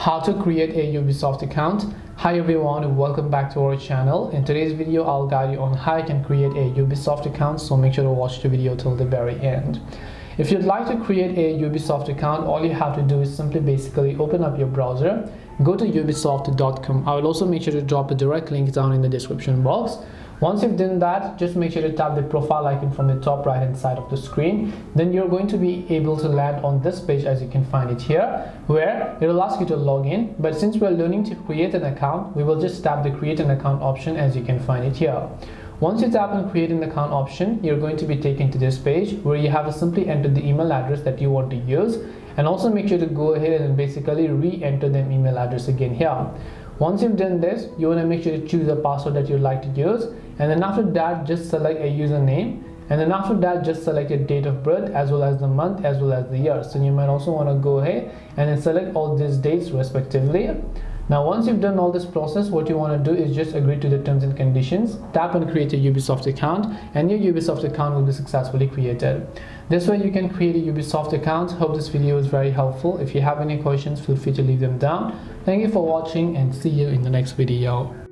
how to create a Ubisoft account. Hi everyone, welcome back to our channel. In today's video I'll guide you on how you can create a Ubisoft account, so make sure to watch the video till the very end. If you'd like to create a Ubisoft account, all you have to do is simply basically open up your browser, go to ubisoft.com. I will also make sure to drop a direct link down in the description box. Once you've done that, just make sure to tap the profile icon from the top right hand side of the screen. Then you're going to be able to land on this page, as you can find it here, where it will ask you to log in. But since we're learning to create an account, we will just tap the create an account option, as you can find it here. Once you tap on create an account option, you're going to be taken to this page where you have to simply enter the email address that you want to use, and also make sure to go ahead and basically re-enter the email address again here. Once you've done this, you want to make sure to choose a password that you'd like to use, and then after that just select a username, and then after that just select your date of birth as well as the month as well as the year. So you might also want to go ahead and then select all these dates respectively. Now once you've done all this process, what you want to do is just agree to the terms and conditions, tap and create a Ubisoft account, and your Ubisoft account will be successfully created. This way you can create a Ubisoft account. Hope this video was very helpful. If you have any questions, feel free to leave them down. Thank you for watching and see you in the next video.